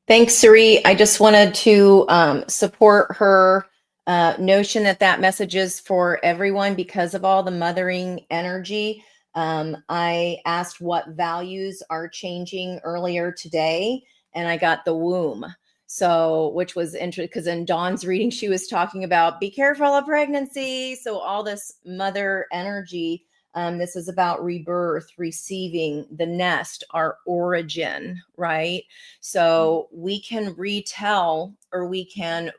Thanks, Sari. I just wanted to support her notion that that message is for everyone because of all the mothering energy. I asked what values are changing earlier today, and I got the womb. So, which was interesting because in Dawn's reading, she was talking about be careful of pregnancy. So all this mother energy, this is about rebirth, receiving the nest, our origin, right? So we can retell or we can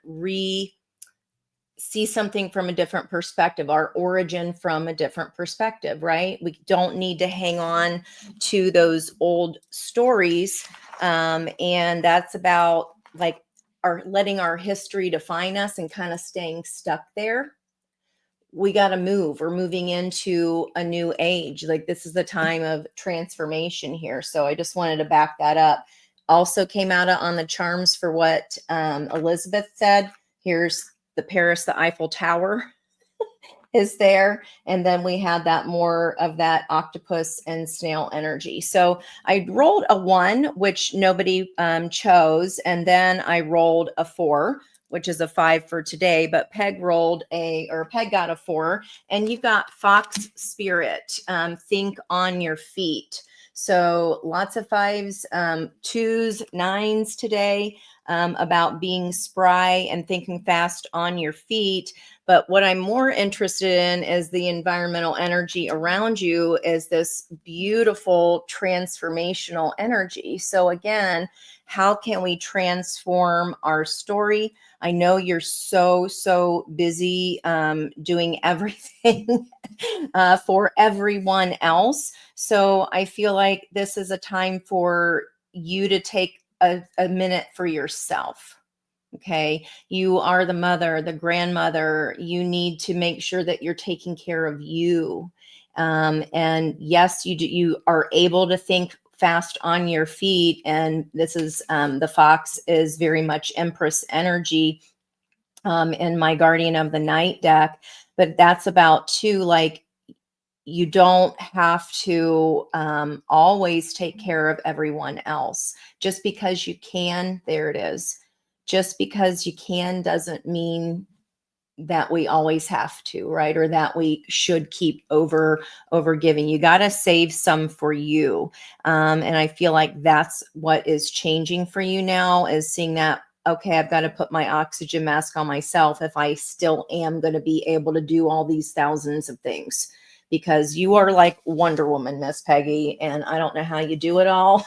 see something from a different perspective, our origin from a different perspective, right? We don't need to hang on to those old stories. And that's about like letting our history define us and kind of staying stuck there. We got to move. We're moving into a new age. Like this is the time of transformation here. So I just wanted to back that up. Also came out on the charms for what Elizabeth said. Here's the Paris, the Eiffel Tower is there. And then we had that more of that octopus and snail energy. So I rolled a 1, which nobody chose. And then I rolled a 4, which is a 5 for today. But Peg got a 4. And you got Fox Spirit, think on your feet. So lots of 5s, 2s, 9s today, about being spry and thinking fast on your feet. But what I'm more interested in is the environmental energy around you is this beautiful transformational energy. So again, how can we transform our story? I know you're so busy doing everything for everyone else. So I feel like this is a time for you to take a minute for yourself. Okay. You are the mother, the grandmother. You need to make sure that you're taking care of you. And yes, you are able to think fast on your feet. And this is, the Fox is very much Empress energy, in my Guardian of the Night deck, but that's about too, like, you don't have to always take care of everyone else. Just because you can, there it is. Just because you can doesn't mean that we always have to, right? Or that we should keep over giving. You got to save some for you. And I feel like that's what is changing for you now, is seeing that, okay, I've got to put my oxygen mask on myself if I still am going to be able to do all these thousands of things, because you are like Wonder Woman, Miss Peggy, and I don't know how you do it all.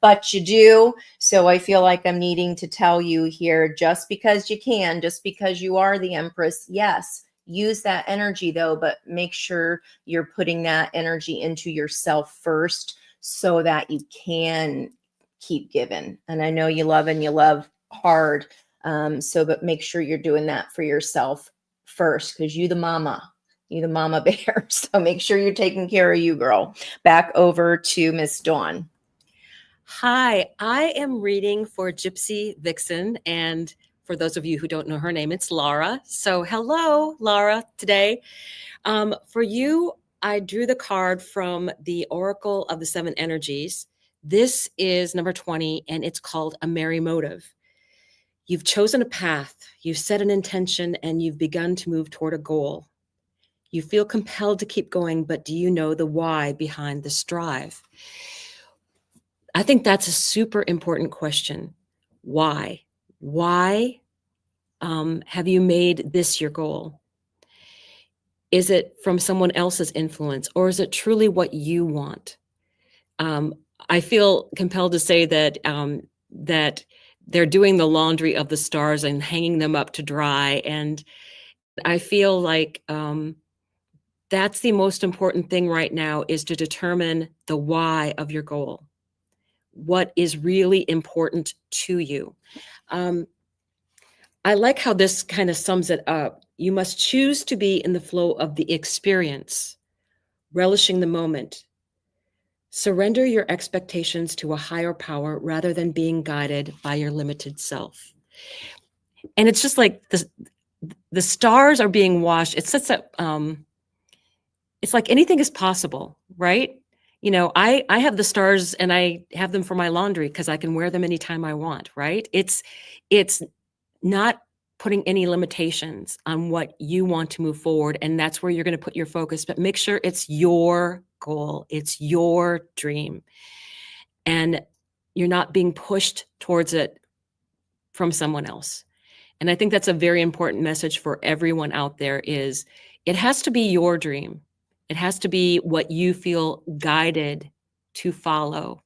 But you do. So I feel like I'm needing to tell you here, just because you can, just because you are the Empress, yes, use that energy though, but make sure you're putting that energy into yourself first so that you can keep giving. And I know you love hard. But make sure you're doing that for yourself first, because you the mama bear. So make sure you're taking care of you, girl. Back over to Miss Dawn. Hi, I am reading for Gypsy Vixen. And for those of you who don't know her name, it's Laura. So hello, Laura, today. For you, I drew the card from the Oracle of the Seven Energies. This is number 20, and it's called A Merry Motive. You've chosen a path, you've set an intention, and you've begun to move toward a goal. You feel compelled to keep going, but do you know the why behind the strive? I think that's a super important question. Why? Why have you made this your goal? Is it from someone else's influence, or is it truly what you want? I feel compelled to say that that they're doing the laundry of the stars and hanging them up to dry, and I feel like that's the most important thing right now, is to determine the why of your goal. What is really important to you? I like how this kind of sums it up. You must choose to be in the flow of the experience, relishing the moment. Surrender your expectations to a higher power rather than being guided by your limited self. And it's just like the stars are being washed. It's such a, it's like anything is possible, right? You know, I have the stars and I have them for my laundry because I can wear them anytime I want, right? It's not putting any limitations on what you want to move forward. And that's where you're going to put your focus, but make sure it's your goal. It's your dream. And you're not being pushed towards it from someone else. And I think that's a very important message for everyone out there, is it has to be your dream. It has to be what you feel guided to follow.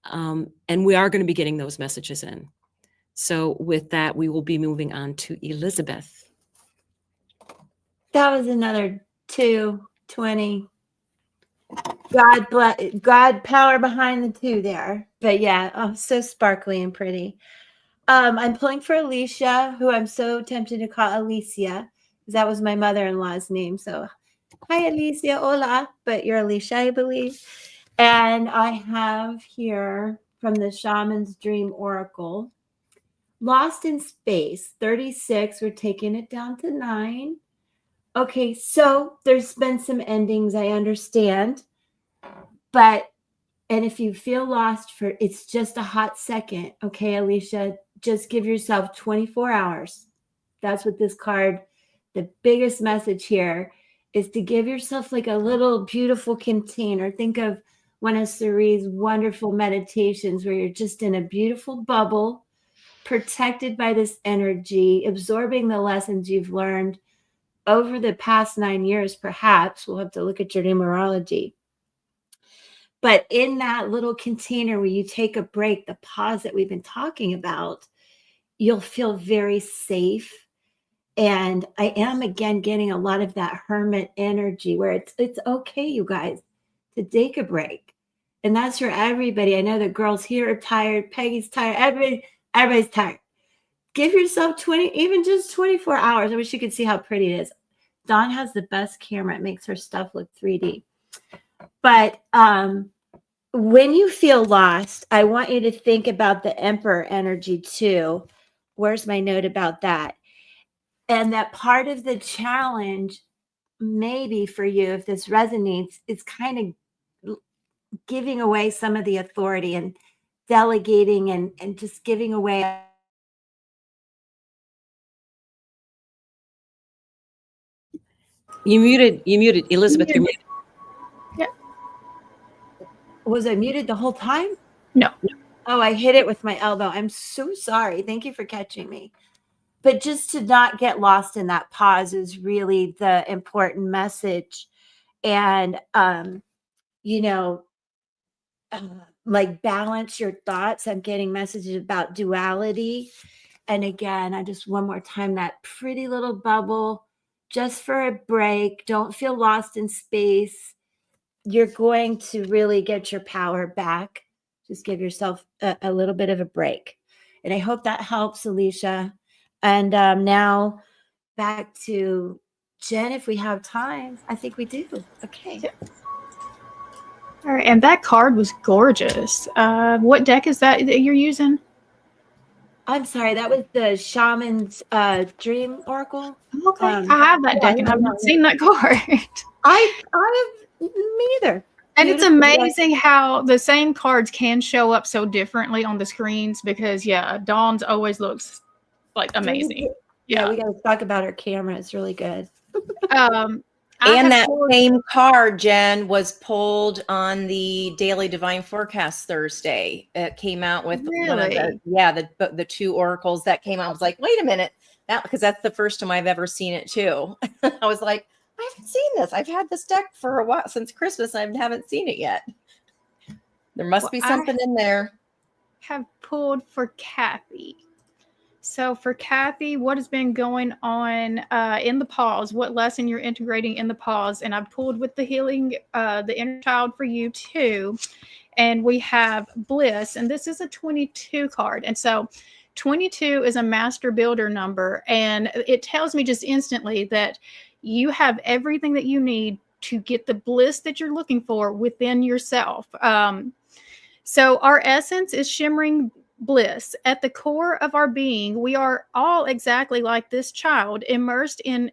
And we are going to be getting those messages in. So with that, we will be moving on to Elizabeth. That was another 220. God power behind the two there. But yeah, oh, so sparkly and pretty. I'm pulling for Alicia, who I'm so tempted to call Alicia, because that was my mother-in-law's name. So hi, Alicia, hola, but you're Alicia, I believe. And I have here from the Shaman's Dream Oracle, Lost in Space, 36. We're taking it down to 9. Okay, so there's been some endings, I understand. But, and if you feel lost for, it's just a hot second. Okay, Alicia, just give yourself 24 hours. That's what this card, the biggest message here is to give yourself like a little beautiful container. Think of one of Cerie's wonderful meditations where you're just in a beautiful bubble, protected by this energy, absorbing the lessons you've learned over the past 9 years, perhaps. We'll have to look at your numerology. But in that little container where you take a break, the pause that we've been talking about, you'll feel very safe. And I am, again, getting a lot of that hermit energy where it's okay, you guys, to take a break. And that's for everybody. I know the girls here are tired. Peggy's tired. Everybody's tired. Give yourself 20, even just 24 hours. I wish you could see how pretty it is. Dawn has the best camera. It makes her stuff look 3D. But when you feel lost, I want you to think about the Emperor energy too. Where's my note about that? And that part of the challenge, maybe for you, if this resonates, is kind of giving away some of the authority and delegating and just giving away You muted. Elizabeth, you're muted. Was I muted the whole time? No. Oh, I hit it with my elbow. I'm so sorry. Thank you for catching me. But just to not get lost in that pause is really the important message. And, you know, like balance your thoughts. I'm getting messages about duality. And again, I just one more time, that pretty little bubble, just for a break. Don't feel lost in space. You're going to really get your power back. Just give yourself a little bit of a break. And I hope that helps, Alicia. And now back to Jen, if we have time. I think we do. Okay. Yeah. All right, and that card was gorgeous. What deck is that you're using? I'm sorry, that was the Shaman's Dream Oracle. Okay, I have that deck and I've not seen that card. I have me either. And it's amazing how the same cards can show up so differently on the screens because, yeah, Dawn's always looks like amazing. Yeah, we got to talk about her camera. It's really good. And that same card, Jen, was pulled on the Daily Divine Forecast Thursday. It came out with one of the two oracles that came out. I was like, wait a minute, because that's the first time I've ever seen it too. I was like, I haven't seen this. I've had this deck for a while since Christmas. I haven't seen it yet. There must be something in there. Have pulled for Kathy. So for Kathy, what has been going on in the pause? What lesson you're integrating in the pause? And I pulled with the healing, the inner child for you too. And we have bliss, and this is a 22 card. And so 22 is a master builder number, and it tells me just instantly that you have everything that you need to get the bliss that you're looking for within yourself. So our essence is shimmering bliss. At the core of our being, we are all exactly like this child, immersed in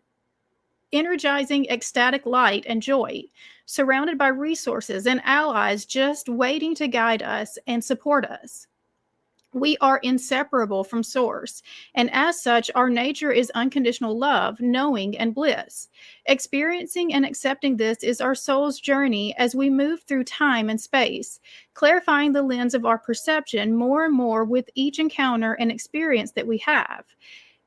energizing ecstatic light and joy, surrounded by resources and allies just waiting to guide us and support us. We are inseparable from Source, and as such, our nature is unconditional love, knowing, and bliss. Experiencing and accepting this is our soul's journey as we move through time and space, clarifying the lens of our perception more and more with each encounter and experience that we have.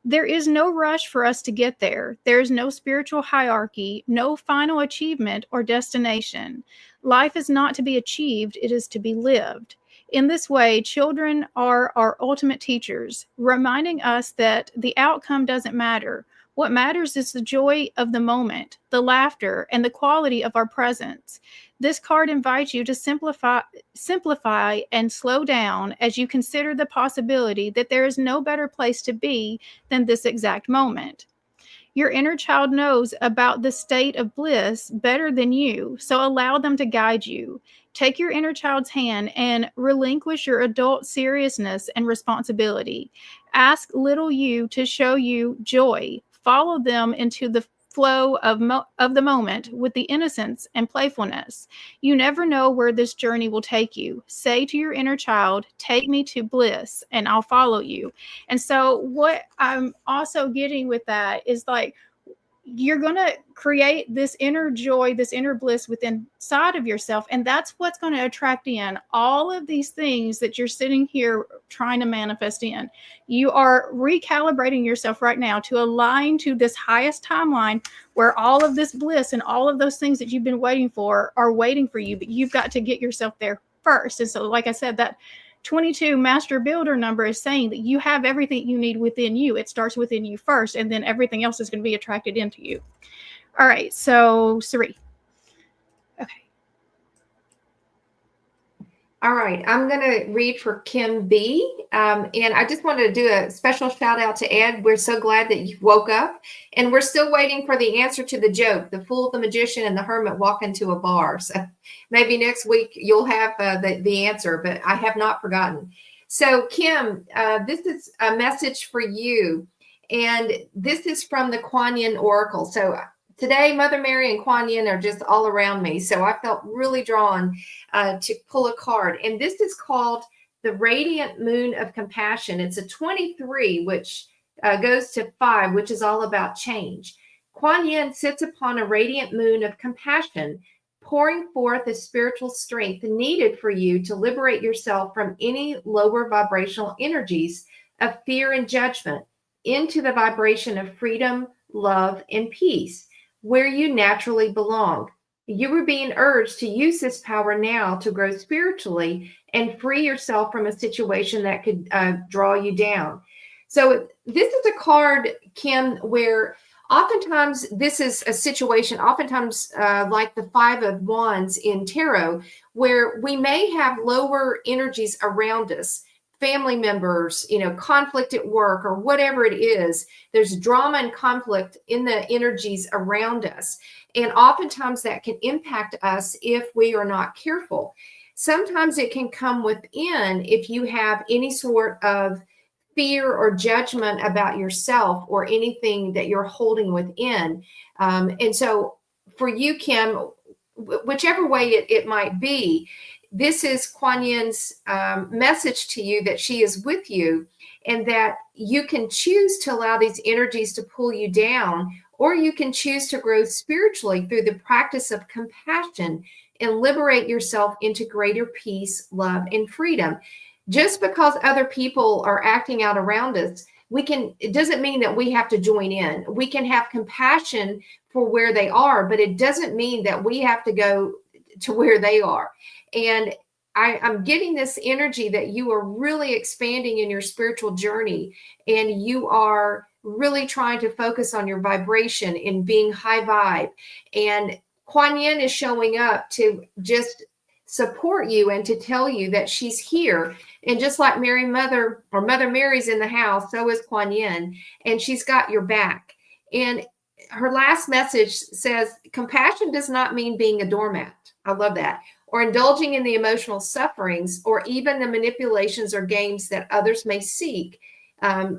There is no rush for us to get there. There is no spiritual hierarchy, no final achievement or destination. Life is not to be achieved, it is to be lived. In this way, children are our ultimate teachers, reminding us that the outcome doesn't matter. What matters is the joy of the moment, the laughter, and the quality of our presence. This card invites you to simplify and slow down as you consider the possibility that there is no better place to be than this exact moment. Your inner child knows about the state of bliss better than you, so allow them to guide you. Take your inner child's hand and relinquish your adult seriousness and responsibility. Ask little you to show you joy. Follow them into the flow of the moment with the innocence and playfulness. You never know where this journey will take you. Say to your inner child, take me to bliss and I'll follow you. And so what I'm also getting with that is like, you're going to create this inner joy, this inner bliss within inside of yourself. And that's what's going to attract in all of these things that you're sitting here trying to manifest in. You are recalibrating yourself right now to align to this highest timeline where all of this bliss and all of those things that you've been waiting for are waiting for you, but you've got to get yourself there first. And so, like I said, that 22 master builder number is saying that you have everything you need within you. It starts within you first, and then everything else is going to be attracted into you. All right. So, Sari. Okay. All right. I'm going to read for Kim B. And I just wanted to do a special shout out to Ed. We're so glad that you woke up, and we're still waiting for the answer to the joke, the fool, the magician, and the hermit walk into a bar. So maybe next week you'll have the answer, but I have not forgotten. So Kim, this is a message for you. And this is from the Kuan Yin Oracle. So today, Mother Mary and Kuan Yin are just all around me. So I felt really drawn to pull a card. And this is called the Radiant Moon of Compassion. It's a 23, which goes to 5, which is all about change. Kuan Yin sits upon a radiant moon of compassion, pouring forth the spiritual strength needed for you to liberate yourself from any lower vibrational energies of fear and judgment into the vibration of freedom, love, and peace, where you naturally belong. You were being urged to use this power now to grow spiritually and free yourself from a situation that could draw you down. So this is a card, Kim, where oftentimes this is a situation, oftentimes like the Five of Wands in tarot, where we may have lower energies around us, family members, conflict at work or whatever it is. There's drama and conflict in the energies around us. And oftentimes that can impact us if we are not careful. Sometimes it can come within if you have any sort of fear or judgment about yourself or anything that you're holding within. And so for you, Kim, whichever way it might be, this is Kuan Yin's message to you that she is with you and that you can choose to allow these energies to pull you down, or you can choose to grow spiritually through the practice of compassion and liberate yourself into greater peace, love, and freedom. Just because other people are acting out around us, it doesn't mean that we have to join in. We can have compassion for where they are, but it doesn't mean that we have to go to where they are. And I'm getting this energy that you are really expanding in your spiritual journey, and you are really trying to focus on your vibration and being high vibe. And Kuan Yin is showing up to just support you and to tell you that she's here. And just like Mary Mother or Mother Mary's in the house, so is Kuan Yin, and she's got your back. And her last message says, compassion does not mean being a doormat. I love that. Or indulging in the emotional sufferings, or even the manipulations or games that others may seek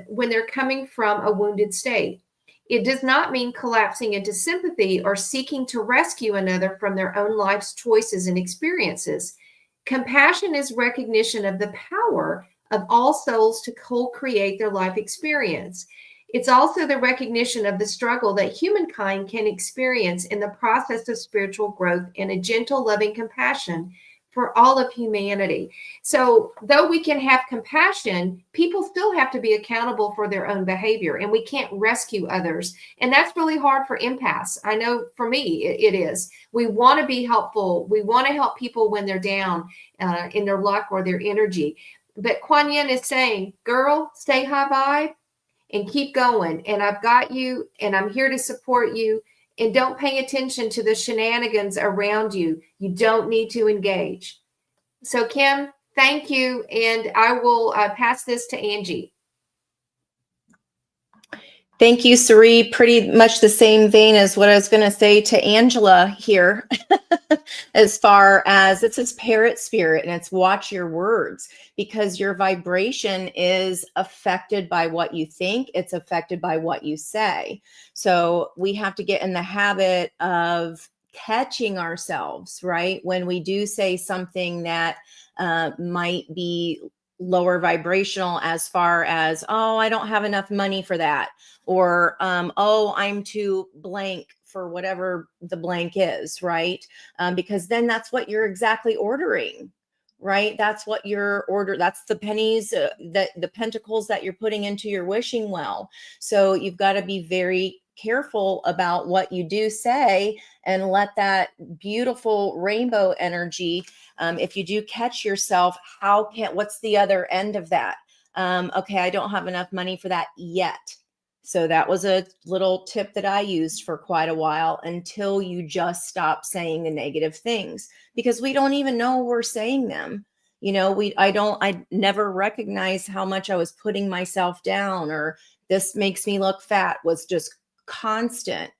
when they're coming from a wounded state. It does not mean collapsing into sympathy or seeking to rescue another from their own life's choices and experiences. Compassion is recognition of the power of all souls to co-create their life experience. It's also the recognition of the struggle that humankind can experience in the process of spiritual growth and a gentle, loving compassion for all of humanity. So though we can have compassion, people still have to be accountable for their own behavior, and we can't rescue others. And that's really hard for empaths. I know for me, it is. We want to be helpful. We want to help people when they're down in their luck or their energy. But Kuan Yin is saying, girl, stay high vibe and keep going. And I've got you, and I'm here to support you. And don't pay attention to the shenanigans around you. You don't need to engage. So, Kim, thank you. And I will pass this to Angie. Thank you, Sari. Pretty much the same vein as what I was going to say to Angela here, as far as it says parrot spirit, and it's watch your words, because your vibration is affected by what you think. It's affected by what you say. So we have to get in the habit of catching ourselves, right? When we do say something that might be lower vibrational, as far as, oh, I don't have enough money for that, or oh, I'm too blank for whatever the blank is, right? Because then that's what you're exactly ordering, right? That's what you're that's the pennies, the pentacles that you're putting into your wishing well. So you've got to be very careful about what you do say, and let that beautiful rainbow energy, if you do catch yourself, what's the other end of that? Okay, I don't have enough money for that yet. So that was a little tip that I used for quite a while, until you just stop saying the negative things, because we don't even know we're saying them. I never recognized how much I was putting myself down, or this makes me look fat, was just constant,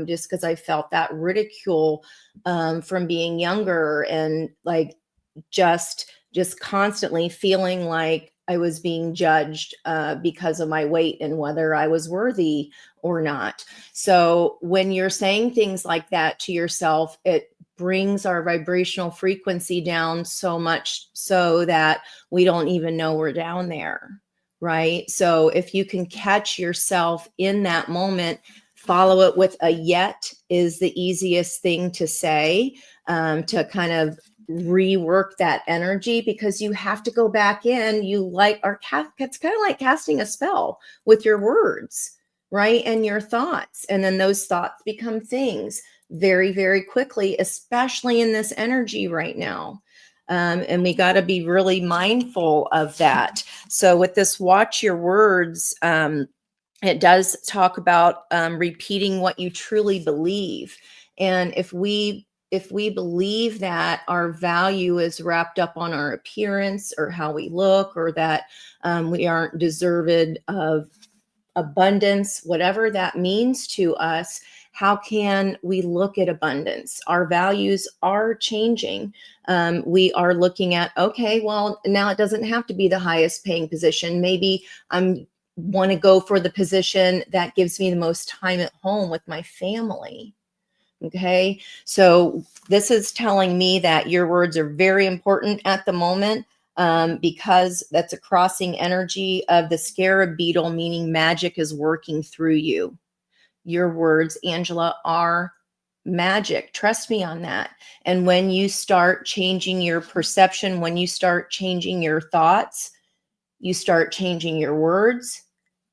just because I felt that ridicule from being younger, and like just constantly feeling like I was being judged because of my weight and whether I was worthy or not. So when you're saying things like that to yourself, it brings our vibrational frequency down so much so that we don't even know we're down there. Right. So if you can catch yourself in that moment, follow it with a yet is the easiest thing to say, to kind of rework that energy, because you have to go back in. It's kind of like casting a spell with your words, right? And your thoughts. And then those thoughts become things very, very quickly, especially in this energy right now. And we got to be really mindful of that. So with this, watch your words. It does talk about repeating what you truly believe. And if we believe that our value is wrapped up on our appearance or how we look, or that we aren't deserved of abundance, whatever that means to us, how can we look at abundance? Our values are changing. We are looking at, okay, well, now it doesn't have to be the highest paying position. Maybe I'm want to go for the position that gives me the most time at home with my family. Okay. So this is telling me that your words are very important at the moment, because that's a crossing energy of the scarab beetle, meaning magic is working through you. Your words, Angela, are magic. Trust me on that. And when you start changing your perception, when you start changing your thoughts, you start changing your words,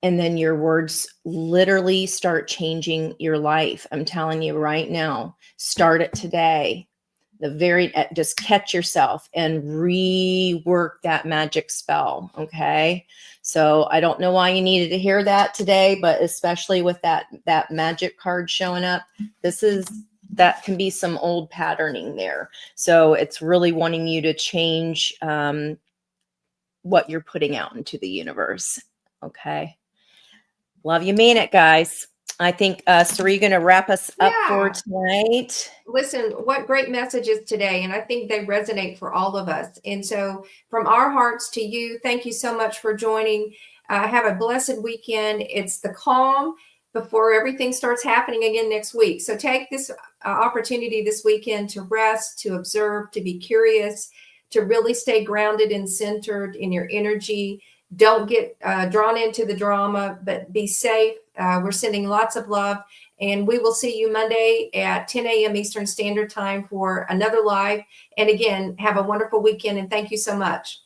and then your words literally start changing your life. I'm telling you right now, start it today. Just catch yourself and rework that magic spell. Okay. So I don't know why you needed to hear that today, but especially with that magic card showing up, that can be some old patterning there. So it's really wanting you to change what you're putting out into the universe. Okay. Love you, mean it, guys. I think, so are you going to wrap us up for tonight? Listen, what great messages today. And I think they resonate for all of us. And so from our hearts to you, thank you so much for joining. Have a blessed weekend. It's the calm before everything starts happening again next week. So take this opportunity this weekend to rest, to observe, to be curious, to really stay grounded and centered in your energy. Don't get drawn into the drama, but be safe. We're sending lots of love, and we will see you Monday at 10 a.m. Eastern Standard Time for another live. And again, have a wonderful weekend, and thank you so much.